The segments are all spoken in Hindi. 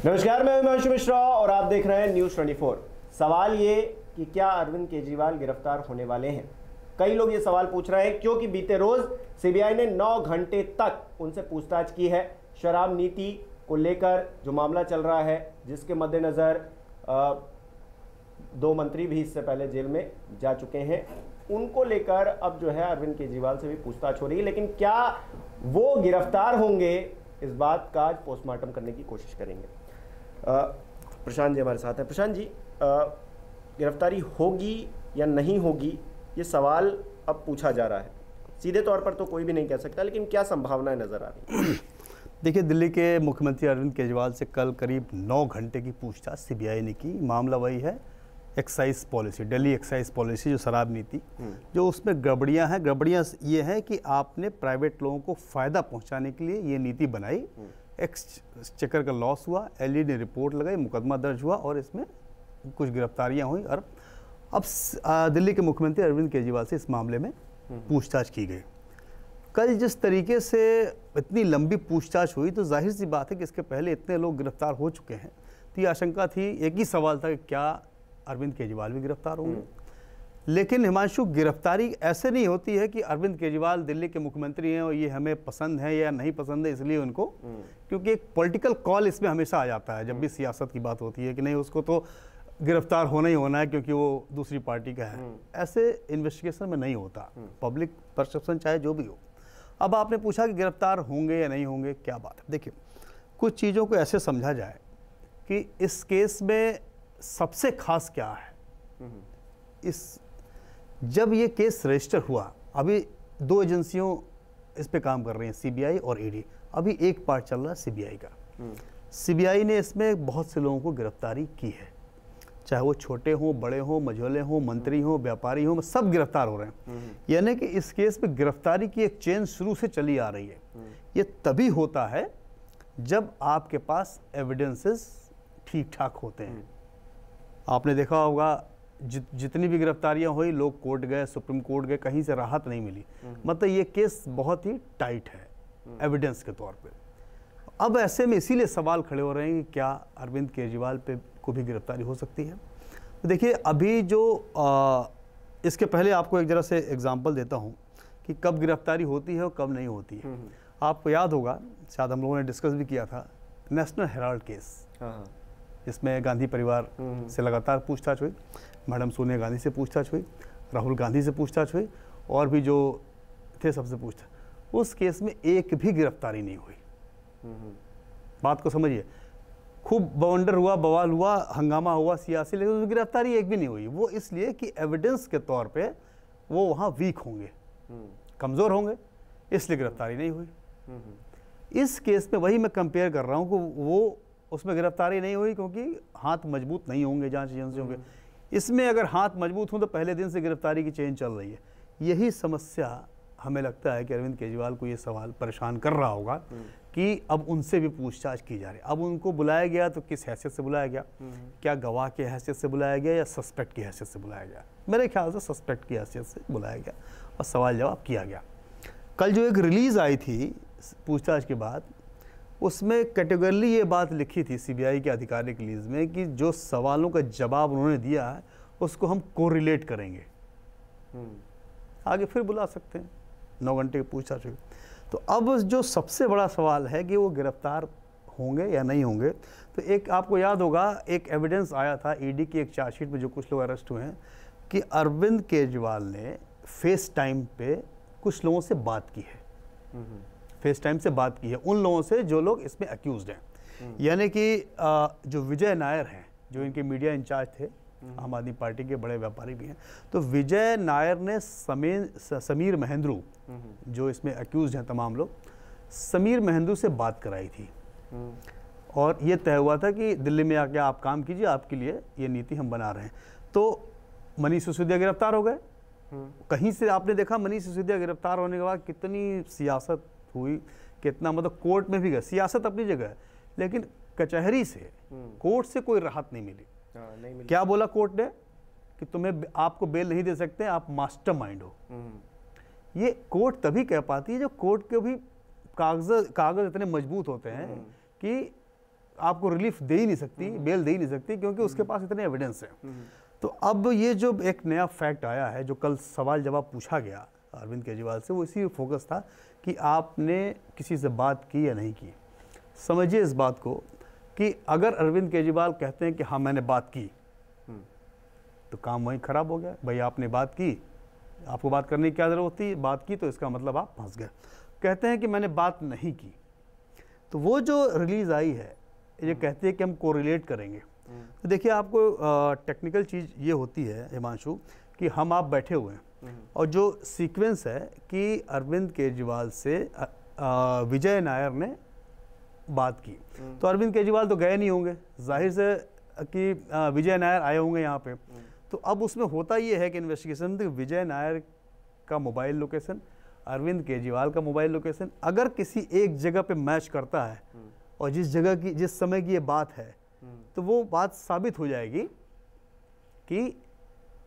नमस्कार, मैं हिमांशु मिश्रा और आप देख रहे हैं न्यूज़ 24। सवाल ये कि क्या अरविंद केजरीवाल गिरफ्तार होने वाले हैं। कई लोग ये सवाल पूछ रहे हैं क्योंकि बीते रोज सीबीआई ने 9 घंटे तक उनसे पूछताछ की है शराब नीति को लेकर जो मामला चल रहा है, जिसके मद्देनजर 2 मंत्री भी इससे पहले जेल में जा चुके हैं। उनको लेकर अब जो है अरविंद केजरीवाल से भी पूछताछ हो रही है, लेकिन क्या वो गिरफ्तार होंगे, इस बात का आज पोस्टमार्टम करने की कोशिश करेंगे। प्रशांत जी हमारे साथ हैं। प्रशांत जी, गिरफ्तारी होगी या नहीं होगी, ये सवाल अब पूछा जा रहा है। सीधे तौर पर तो कोई भी नहीं कह सकता, लेकिन क्या संभावनाएं नजर आ रही हैं? देखिए, दिल्ली के मुख्यमंत्री अरविंद केजरीवाल से कल करीब 9 घंटे की पूछताछ सीबीआई ने की। मामला वही है excise policy, Delhi excise policy, जो शराब नीति, जो उसमें गड़बड़ियां हैं। गड़बड़ियां ये हैं कि आपने प्राइवेट लोगों को फ़ायदा पहुंचाने के लिए ये नीति बनाई। एक्सचेकर का लॉस हुआ, एलई ने रिपोर्ट लगाई, मुकदमा दर्ज हुआ और इसमें कुछ गिरफ्तारियां हुई। और अब दिल्ली के मुख्यमंत्री अरविंद केजरीवाल से इस मामले में पूछताछ की गई। कल जिस तरीके से इतनी लंबी पूछताछ हुई, तो जाहिर सी बात है कि इसके पहले इतने लोग गिरफ्तार हो चुके हैं, तो ये आशंका थी, एक ही सवाल था कि क्या अरविंद केजरीवाल भी गिरफ्तार होंगे। लेकिन हिमांशु, गिरफ्तारी ऐसे नहीं होती है कि अरविंद केजरीवाल दिल्ली के मुख्यमंत्री हैं और ये हमें पसंद है या नहीं पसंद है इसलिए उनको, क्योंकि एक पॉलिटिकल कॉल इसमें हमेशा आ जाता है जब भी सियासत की बात होती है कि नहीं, उसको तो गिरफ्तार होना ही होना है क्योंकि वो दूसरी पार्टी का है। ऐसे इन्वेस्टिगेशन में नहीं होता, पब्लिक परसेप्शन चाहे जो भी हो। अब आपने पूछा कि गिरफ्तार होंगे या नहीं होंगे, क्या बात है। देखिए, कुछ चीज़ों को ऐसे समझा जाए कि इस केस में सबसे खास क्या है। जब ये केस रजिस्टर हुआ, अभी 2 एजेंसियों इस पे काम कर रही हैं, सीबीआई और ईडी। अभी एक पार्ट चल रहा है सीबीआई का। सीबीआई ने इसमें बहुत से लोगों को गिरफ्तारी की है, चाहे वो छोटे हों, बड़े हों, मझोले हों, मंत्री हों, व्यापारी हों, सब गिरफ्तार हो रहे हैं। यानी कि इस केस में गिरफ्तारी की एक चेन शुरू से चली आ रही है। ये तभी होता है जब आपके पास एविडेंसेस ठीक ठाक होते हैं। आपने देखा होगा जितनी भी गिरफ्तारियां हुई, लोग कोर्ट गए, सुप्रीम कोर्ट गए, कहीं से राहत नहीं मिली। मतलब ये केस बहुत ही टाइट है एविडेंस के तौर पे। अब ऐसे में इसीलिए सवाल खड़े हो रहे हैं कि क्या अरविंद केजरीवाल पे को भी गिरफ्तारी हो सकती है। तो देखिए, अभी जो इसके पहले आपको एक जरा से एग्जांपल देता हूँ कि कब गिरफ्तारी होती है और कब नहीं होती है। आपको याद होगा, शायद हम लोगों ने डिस्कस भी किया था, नेशनल हेराल्ड केस, जिसमें गांधी परिवार से लगातार पूछताछ हुई, मैडम सोनिया गांधी से पूछताछ हुई, राहुल गांधी से पूछताछ हुई और भी जो थे सबसे पूछताछ। उस केस में एक भी गिरफ्तारी नहीं हुई। बात को समझिए, खूब बवंडर हुआ, बवाल हुआ, हंगामा हुआ सियासी, लेकिन उसमें गिरफ्तारी एक भी नहीं हुई। वो इसलिए कि एविडेंस के तौर पे वो वहाँ वीक होंगे, कमज़ोर होंगे, इसलिए गिरफ्तारी नहीं हुई। इस केस में वही मैं कंपेयर कर रहा हूँ कि वो उसमें गिरफ्तारी नहीं हुई क्योंकि हाथ मजबूत नहीं होंगे जांच एजेंसियों के। इसमें अगर हाथ मजबूत हों तो पहले दिन से गिरफ्तारी की चेन चल रही है। यही समस्या हमें लगता है कि अरविंद केजरीवाल को ये सवाल परेशान कर रहा होगा कि अब उनसे भी पूछताछ की जा रही है। अब उनको बुलाया गया तो किस हैसियत से बुलाया गया, क्या गवाह की हैसियत से बुलाया गया या सस्पेक्ट की हैसियत से बुलाया गया। मेरे ख्याल से सस्पेक्ट की हैसियत से बुलाया गया और सवाल जवाब किया गया। कल जो एक रिलीज़ आई थी पूछताछ के बाद, उसमें कैटेगरली ये बात लिखी थी सीबीआई के आधिकारिक रिलीज में कि जो सवालों का जवाब उन्होंने दिया है उसको हम कोरिलेट करेंगे, आगे फिर बुला सकते हैं। 9 घंटे की पूछताछ हुई। तो अब जो सबसे बड़ा सवाल है कि वो गिरफ्तार होंगे या नहीं होंगे। तो एक आपको याद होगा, एक एविडेंस आया था ईडी की एक चार्जशीट में, जो कुछ लोग अरेस्ट हुए हैं, कि अरविंद केजरीवाल ने फेस टाइम पे कुछ लोगों से बात की है। फेस टाइम से बात की है उन लोगों से जो लोग इसमें अक्यूज्ड हैं। यानी कि जो विजय नायर हैं, जो इनके मीडिया इंचार्ज थे, आम आदमी पार्टी के बड़े व्यापारी भी हैं, तो विजय नायर ने समीर महेंद्रू, जो इसमें अक्यूज्ड हैं तमाम लोग, समीर महेंद्रू से बात कराई थी। और ये तय हुआ था कि दिल्ली में आके आप काम कीजिए, आपके लिए ये नीति हम बना रहे हैं। तो मनीष सिसोदिया गिरफ्तार हो गए। कहीं से आपने देखा मनीष सिसोदिया गिरफ्तार होने के बाद कितनी सियासत हुई, कितना मतलब कोर्ट में भी गए, सियासत अपनी जगह है, लेकिन कचहरी से, कोर्ट से कोई राहत नहीं मिली। क्या बोला कोर्ट ने कि तुम्हें, आपको बेल नहीं दे सकते, आप मास्टरमाइंड हो। ये कोर्ट तभी कह पाती है जो कोर्ट के भी कागज इतने मजबूत होते हैं कि आपको रिलीफ दे ही नहीं सकती, बेल दे ही नहीं सकती, क्योंकि उसके पास इतने एविडेंस है। तो अब ये जो एक नया फैक्ट आया है, जो कल सवाल जवाब पूछा गया अरविंद केजरीवाल से, वो इसी फोकस था कि आपने किसी से बात की या नहीं की। समझिए इस बात को कि अगर अरविंद केजरीवाल कहते हैं कि हाँ मैंने बात की, तो काम वहीं खराब हो गया। भाई आपने बात की, आपको बात करने की क्या जरूरत थी? बात की तो इसका मतलब आप फंस गए। कहते हैं कि मैंने बात नहीं की, तो वो जो रिलीज आई है ये कहती है कि हम कोरिलेट करेंगे। तो देखिए आपको टेक्निकल चीज़ ये होती है हिमांशु कि हम आप बैठे हुए हैं और जो सीक्वेंस है कि अरविंद केजरीवाल से विजय नायर ने बात की, तो अरविंद केजरीवाल तो गए नहीं होंगे, जाहिर से कि विजय नायर आए होंगे यहाँ पे। तो अब उसमें होता ये है कि इन्वेस्टिगेशन विजय नायर का मोबाइल लोकेशन, अरविंद केजरीवाल का मोबाइल लोकेशन अगर किसी एक जगह पे मैच करता है और जिस समय की ये बात है, तो वो बात साबित हो जाएगी कि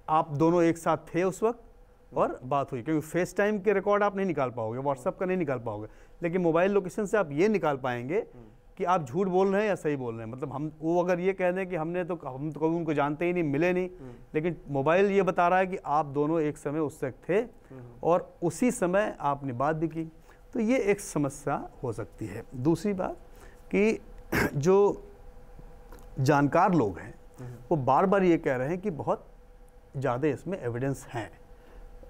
आप दोनों एक साथ थे उस वक्त और बात हुई। क्योंकि फेस टाइम के रिकॉर्ड आप नहीं निकाल पाओगे, व्हाट्सएप का नहीं निकाल पाओगे, लेकिन मोबाइल लोकेशन से आप ये निकाल पाएंगे कि आप झूठ बोल रहे हैं या सही बोल रहे हैं। मतलब हम वो अगर ये कह दें कि हम तो कभी उनको जानते ही नहीं, मिले नहीं, लेकिन मोबाइल ये बता रहा है कि आप दोनों एक समय उस तक थे और उसी समय आपने बात भी की, तो ये एक समस्या हो सकती है। दूसरी बात कि जो जानकार लोग हैं वो बार बार ये कह रहे हैं कि बहुत ज़्यादा इसमें एविडेंस हैं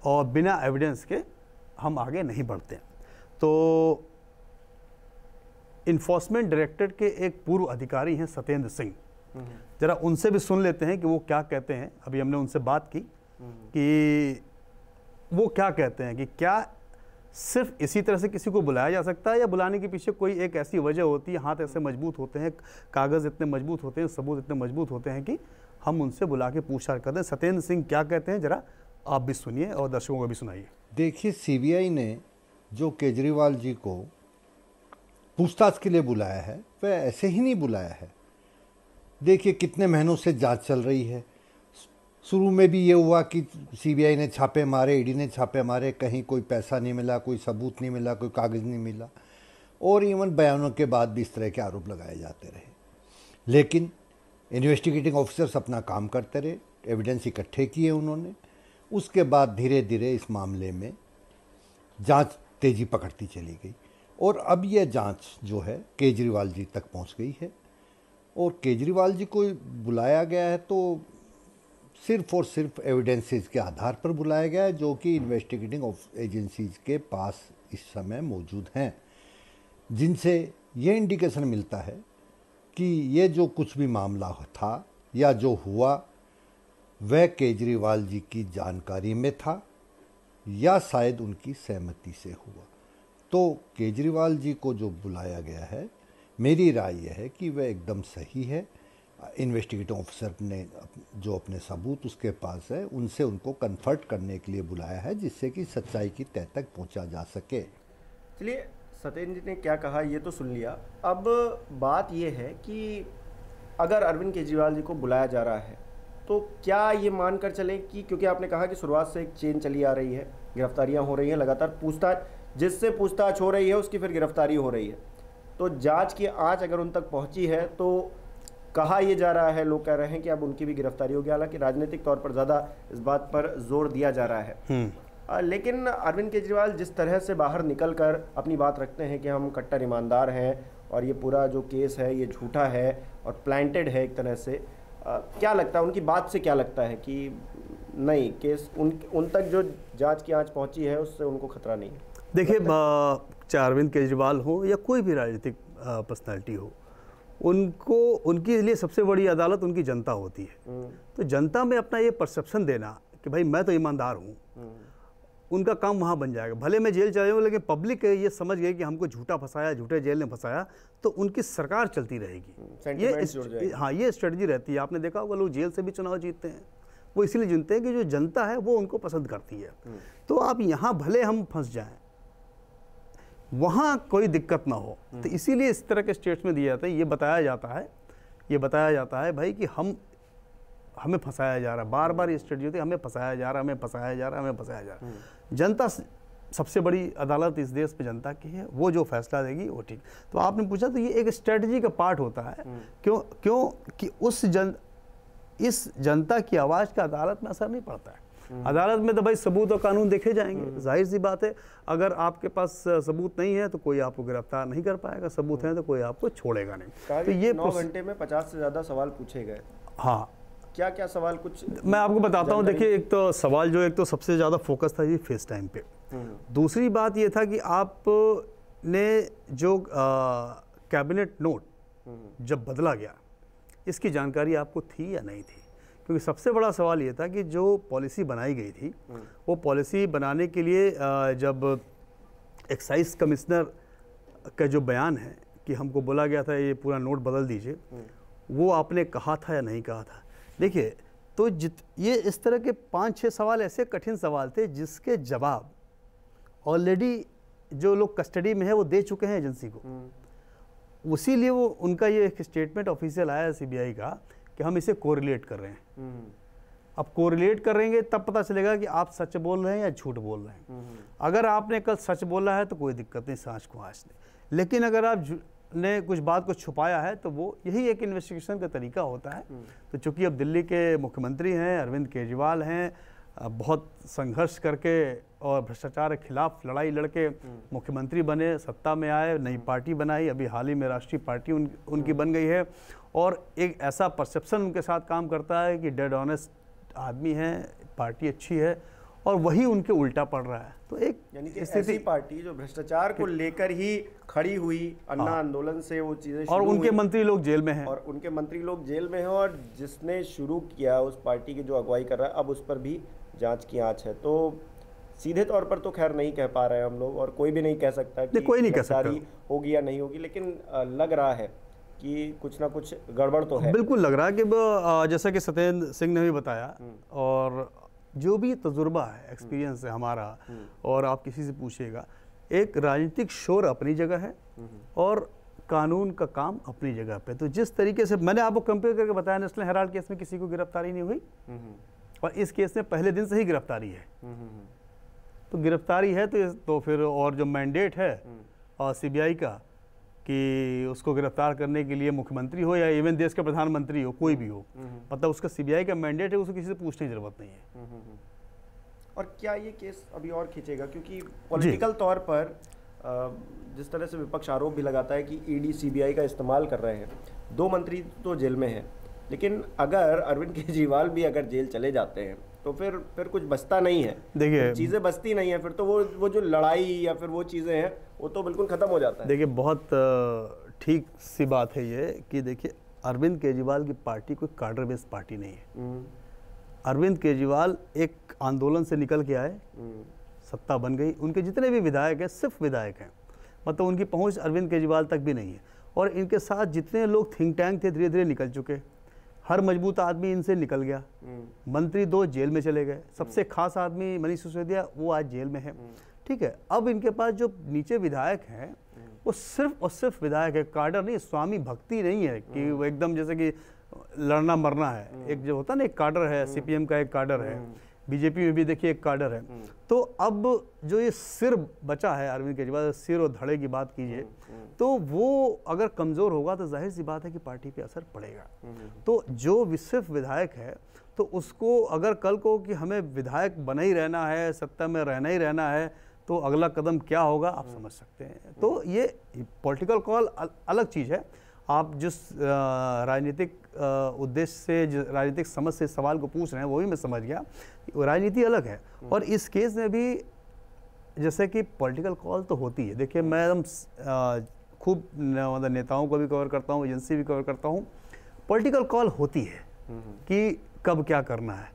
और बिना एविडेंस के हम आगे नहीं बढ़ते। तो इन्फोर्समेंट डायरेक्टरेट के एक पूर्व अधिकारी हैं सत्येंद्र सिंह, जरा उनसे भी सुन लेते हैं कि वो क्या कहते हैं। अभी हमने उनसे बात की कि वो क्या कहते हैं कि क्या सिर्फ इसी तरह से किसी को बुलाया जा सकता है या बुलाने के पीछे कोई एक ऐसी वजह होती है, हाथ ऐसे मजबूत होते हैं, कागज़ इतने मजबूत होते हैं, सबूत इतने मजबूत होते हैं कि हम उनसे बुला के पूछताछ करते हैं। सत्येंद्र सिंह क्या कहते हैं जरा आप भी सुनिए और दर्शकों को भी सुनाइए। देखिए, सीबीआई ने जो केजरीवाल जी को पूछताछ के लिए बुलाया है वह ऐसे ही नहीं बुलाया है। देखिए कितने महीनों से जांच चल रही है। शुरू में भी ये हुआ कि सीबीआई ने छापे मारे, ईडी ने छापे मारे, कहीं कोई पैसा नहीं मिला, कोई सबूत नहीं मिला, कोई कागज़ नहीं मिला, और इवन बयानों के बाद भी इस तरह के आरोप लगाए जाते रहे। लेकिन इन्वेस्टिगेटिंग ऑफिसर्स अपना काम करते रहे, एविडेंस इकट्ठे किए उन्होंने। उसके बाद धीरे धीरे इस मामले में जांच तेजी पकड़ती चली गई और अब यह जांच जो है केजरीवाल जी तक पहुंच गई है। और केजरीवाल जी को बुलाया गया है तो सिर्फ और सिर्फ एविडेंसेस के आधार पर बुलाया गया है, जो कि इन्वेस्टिगेटिंग एजेंसीज के पास इस समय मौजूद हैं, जिनसे ये इंडिकेशन मिलता है कि ये जो कुछ भी मामला था या जो हुआ वह केजरीवाल जी की जानकारी में था या शायद उनकी सहमति से हुआ। तो केजरीवाल जी को जो बुलाया गया है, मेरी राय यह है कि वह एकदम सही है। इन्वेस्टिगेटिंग ऑफिसर ने जो अपने सबूत उसके पास है उनसे उनको कन्फर्ट करने के लिए बुलाया है, जिससे कि सच्चाई की तह तक पहुंचा जा सके। चलिए, सत्येंद्र जी ने क्या कहा ये तो सुन लिया। अब बात ये है कि अगर अरविंद केजरीवाल जी को बुलाया जा रहा है तो क्या ये मानकर चलें कि, क्योंकि आपने कहा कि शुरुआत से एक चेन चली आ रही है, गिरफ्तारियां हो रही हैं लगातार, पूछताछ जिससे पूछताछ हो रही है उसकी फिर गिरफ्तारी हो रही है, तो जांच की आंच अगर उन तक पहुंची है तो कहा यह जा रहा है, लोग कह रहे हैं कि अब उनकी भी गिरफ्तारी होगी। हालांकि राजनीतिक तौर पर ज़्यादा इस बात पर जोर दिया जा रहा है, लेकिन अरविंद केजरीवाल जिस तरह से बाहर निकलकर अपनी बात रखते हैं कि हम कट्टर ईमानदार हैं और ये पूरा जो केस है ये झूठा है और प्लांटेड है एक तरह से, क्या लगता है उनकी बात से, क्या लगता है कि नहीं केस उन तक जो जांच की आंच पहुंची है उससे उनको खतरा नहीं है? देखिए, चाहे अरविंद केजरीवाल हो या कोई भी राजनीतिक पर्सनैलिटी हो, उनको उनके लिए सबसे बड़ी अदालत उनकी जनता होती है। तो जनता में अपना ये परसेप्शन देना कि भाई मैं तो ईमानदार हूँ, उनका काम वहाँ बन जाएगा। भले मैं जेल चले जाऊँ, लेकिन पब्लिक ये समझ गई कि हमको झूठा फंसाया, झूठे जेल में फंसाया, तो उनकी सरकार चलती रहेगी। ये स्ट्रेटजी रहती है। आपने देखा होगा लोग जेल से भी चुनाव जीतते हैं, वो इसीलिए जीतते हैं कि जो जनता है वो उनको पसंद करती है। तो आप यहाँ भले हम फंस जाएं, वहाँ कोई दिक्कत ना हो, तो इसीलिए इस तरह के स्टेट्स में दिया जाता है। ये बताया जाता है भाई कि हमें फंसाया जा रहा है, बार बार ये स्ट्रेटजी होती है, हमें फंसाया जा रहा है, हमें फंसाया जा रहा है, हमें फंसाया जा रहा है। जनता सबसे बड़ी अदालत इस देश में जनता की है, वो जो फैसला देगी वो ठीक। तो आपने पूछा तो ये एक स्ट्रेटजी का पार्ट होता है। क्यों कि इस जनता की आवाज़ का अदालत में असर नहीं पड़ता है। अदालत में तो भाई सबूत और कानून देखे जाएंगे, जाहिर सी बात है। अगर आपके पास सबूत नहीं है तो कोई आपको गिरफ्तार नहीं कर पाएगा, सबूत है तो कोई आपको छोड़ेगा नहीं। तो ये 9 घंटे में 50 से ज़्यादा सवाल पूछे गए। हाँ, क्या क्या सवाल कुछ मैं आपको बताता हूँ। देखिए, एक तो सवाल जो एक तो सबसे ज़्यादा फोकस था ये फेस टाइम पे। दूसरी बात ये था कि आपने जो कैबिनेट नोट जब बदला गया, इसकी जानकारी आपको थी या नहीं थी? क्योंकि सबसे बड़ा सवाल ये था कि जो पॉलिसी बनाई गई थी, वो पॉलिसी बनाने के लिए जब एक्साइज कमिश्नर का जो बयान है कि हमको बोला गया था ये पूरा नोट बदल दीजिए, वो आपने कहा था या नहीं कहा था? देखिए, तो ये इस तरह के 5-6 सवाल ऐसे कठिन सवाल थे जिसके जवाब ऑलरेडी जो लोग कस्टडी में है वो दे चुके हैं एजेंसी को। उसीलिए वो उनका ये एक स्टेटमेंट ऑफिशियल आया सीबीआई का कि हम इसे कोरिलेट कर रहे हैं। अब कोरिलेट करेंगे तब पता चलेगा कि आप सच बोल रहे हैं या झूठ बोल रहे हैं। अगर आपने कल सच बोला है तो कोई दिक्कत नहीं, सांच को आँच नहीं। लेकिन अगर आप ने कुछ बात को छुपाया है तो वो यही एक इन्वेस्टिगेशन का तरीका होता है। तो चूंकि अब दिल्ली के मुख्यमंत्री हैं, अरविंद केजरीवाल हैं, बहुत संघर्ष करके और भ्रष्टाचार के खिलाफ लड़ाई लड़के मुख्यमंत्री बने, सत्ता में आए, नई पार्टी बनाई, अभी हाल ही में राष्ट्रीय पार्टी उनकी बन गई है, और एक ऐसा परसेप्शन उनके साथ काम करता है कि डेड ऑनेस्ट आदमी है, पार्टी अच्छी है, और वही उनके उल्टा पड़ रहा है। तो एक यानी कि ऐसी पार्टी जो भ्रष्टाचार को लेकर ही खड़ी हुई, अन्ना आंदोलन से वो चीजें और उनके मंत्री लोग जेल में हैं, और उनके मंत्री लोग जेल में हैं, और जिसने शुरू किया उस पार्टी की जो अगुवाई कर रहा है, अब उस पर भी जांच की आंच है। तो सीधे तौर पर तो खैर नहीं कह पा रहे हैं हम लोग, और कोई भी नहीं कह सकता कि कोई नहीं कह सकता होगी या नहीं होगी, लेकिन लग रहा है कि कुछ ना कुछ गड़बड़ तो है। बिल्कुल लग रहा है कि जैसा कि सत्येंद्र सिंह ने भी बताया, और जो भी तजुर्बा है, एक्सपीरियंस है हमारा, और आप किसी से पूछिएगा, एक राजनीतिक शोर अपनी जगह है और कानून का काम अपनी जगह पे। तो जिस तरीके से मैंने आपको कंपेयर करके बताया, नेशनल हेराल्ड केस में किसी को गिरफ्तारी नहीं हुई, और इस केस में पहले दिन से ही गिरफ्तारी है। तो गिरफ्तारी है तो फिर, और जो मैंडेट है और सीबीआई का कि उसको गिरफ्तार करने के लिए मुख्यमंत्री हो या इवन देश के प्रधानमंत्री हो, कोई भी हो, मतलब उसका सीबीआई का मैंडेट है, उसको किसी से पूछने की जरूरत नहीं है। और क्या ये केस अभी और खींचेगा? क्योंकि पॉलिटिकल तौर पर जिस तरह से विपक्ष आरोप भी लगाता है कि ईडी सीबीआई का इस्तेमाल कर रहे हैं, 2 मंत्री तो जेल में हैं, लेकिन अगर अरविंद केजरीवाल भी अगर जेल चले जाते हैं तो फिर कुछ बचता नहीं है। देखिए, चीज़ें बचती नहीं है, फिर तो वो जो लड़ाई या फिर वो चीज़ें हैं वो तो बिल्कुल ख़त्म हो जाता है। देखिए, बहुत ठीक सी बात है ये कि देखिए, अरविंद केजरीवाल की पार्टी कोई कार्डर बेस्ड पार्टी नहीं है। अरविंद केजरीवाल एक आंदोलन से निकल के आए, सत्ता बन गई, उनके जितने भी विधायक हैं सिर्फ विधायक हैं, मतलब उनकी पहुंच अरविंद केजरीवाल तक भी नहीं है। और इनके साथ जितने लोग थिंक टैंक थे धीरे धीरे निकल चुके, हर मजबूत आदमी इनसे निकल गया, मंत्री 2 जेल में चले गए, सबसे खास आदमी मनीष सिसोदिया वो आज जेल में है। ठीक है, अब इनके पास जो नीचे विधायक हैं वो सिर्फ और सिर्फ विधायक है, कार्डर नहीं, स्वामी भक्ति नहीं है कि वो एकदम जैसे कि लड़ना मरना है। एक जो होता है ना, एक कार्डर है, सीपीएम का एक कार्डर है, बीजेपी में भी देखिए एक कार्डर है। तो अब जो ये सिर बचा है अरविंद केजरीवाल, सिर और धड़े की बात कीजिए, तो वो अगर कमज़ोर होगा तो जाहिर सी बात है कि पार्टी पे असर पड़ेगा। तो जो सिर्फ विधायक है, तो उसको अगर कल को कि हमें विधायक बना ही रहना है, सत्ता में रहना ही रहना है, तो अगला कदम क्या होगा आप समझ सकते हैं। तो ये पॉलिटिकल कॉल अलग चीज़ है। आप जिस राजनीतिक उद्देश्य से, राजनीतिक समझ से सवाल को पूछ रहे हैं, वो भी मैं समझ गया, राजनीति अलग है। और इस केस में भी जैसे कि पॉलिटिकल कॉल तो होती है। देखिए, मैं एकदम खूब मतलब नेताओं को भी कवर करता हूँ, एजेंसी भी कवर करता हूँ, पॉलिटिकल कॉल होती है कि कब क्या करना है,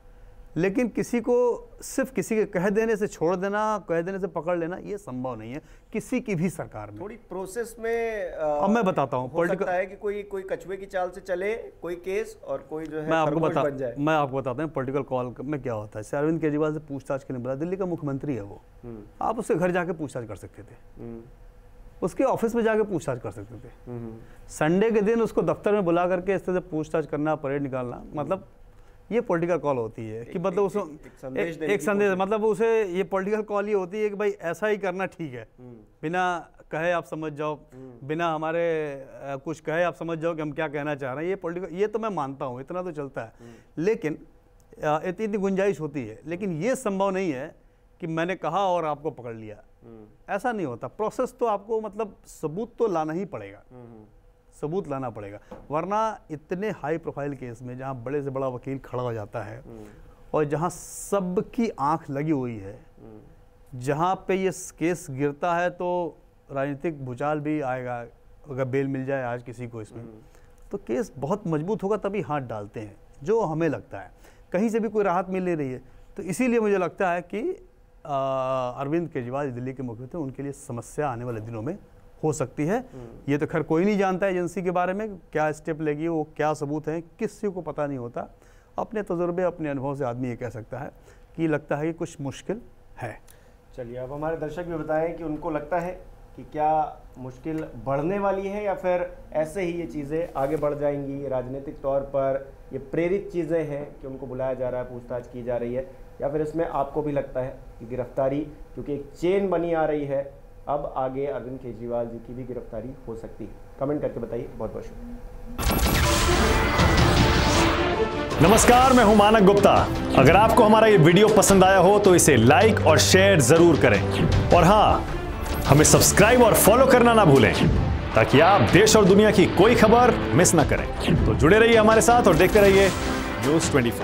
लेकिन किसी को सिर्फ किसी के कह देने से छोड़ देना, कह देने से पकड़ लेना, ये संभव नहीं है किसी की भी सरकार में। थोड़ी प्रोसेस में अब मैं बताता हूँ, हो सकता है कि कोई कछुए की चाल से चले कोई केस, और कोई जो है मैं आपको बताता हूँ पॉलिटिकल कॉल में क्या होता है। अरविंद केजरीवाल से पूछताछ के लिए बोला, दिल्ली का मुख्यमंत्री है वो, आप उसके घर जाके पूछताछ कर सकते थे, उसके ऑफिस में जाके पूछताछ कर सकते थे। संडे के दिन उसको दफ्तर में बुला करके इस तरह से पूछताछ करना, परेड निकालना, मतलब ये पॉलिटिकल कॉल होती है कि मतलब उसको एक संदेश, मतलब उसे ये पॉलिटिकल कॉल ही होती है कि भाई ऐसा ही करना ठीक है, बिना कहे आप समझ जाओ, बिना हमारे कुछ कहे आप समझ जाओ कि हम क्या कहना चाह रहे हैं। ये पॉलिटिकल, ये तो मैं मानता हूँ, इतना तो चलता है, लेकिन इतनी गुंजाइश होती है। लेकिन ये संभव नहीं है कि मैंने कहा और आपको पकड़ लिया, ऐसा नहीं होता। प्रोसेस तो आपको मतलब सबूत तो लाना ही पड़ेगा, सबूत लाना पड़ेगा, वरना इतने हाई प्रोफाइल केस में जहां बड़े से बड़ा वकील खड़ा हो जाता है और जहां सबकी आंख लगी हुई है, जहां पे ये केस गिरता है तो राजनीतिक भूचाल भी आएगा। अगर बेल मिल जाए आज किसी को इसमें, तो केस बहुत मजबूत होगा, तभी हाथ डालते हैं, जो हमें लगता है। कहीं से भी कोई राहत मिल नहीं रही है, तो इसीलिए मुझे लगता है कि अरविंद केजरीवाल दिल्ली के मुख्यमंत्री, उनके लिए समस्या आने वाले दिनों में हो सकती है। ये तो खैर कोई नहीं जानता एजेंसी के बारे में, क्या स्टेप लेगी, वो क्या सबूत है, किसी को पता नहीं होता। अपने तजुर्बे, अपने अनुभव से आदमी ये कह सकता है कि लगता है कि कुछ मुश्किल है। चलिए, अब हमारे दर्शक भी बताएं कि उनको लगता है कि क्या मुश्किल बढ़ने वाली है या फिर ऐसे ही ये चीज़ें आगे बढ़ जाएंगी। राजनीतिक तौर पर ये प्रेरित चीज़ें हैं कि उनको बुलाया जा रहा है, पूछताछ की जा रही है, या फिर इसमें आपको भी लगता है कि गिरफ्तारी क्योंकि एक चेन बनी आ रही है, अब आगे अरविंद केजरीवाल जी की भी गिरफ्तारी हो सकती है? कमेंट करके बताइए। बहुत बहुत शुक्रिया। नमस्कार, मैं हूं मानक गुप्ता। अगर आपको हमारा ये वीडियो पसंद आया हो तो इसे लाइक और शेयर जरूर करें, और हाँ, हमें सब्सक्राइब और फॉलो करना ना भूलें, ताकि आप देश और दुनिया की कोई खबर मिस ना करें। तो जुड़े रहिए हमारे साथ और देखते रहिए News 24।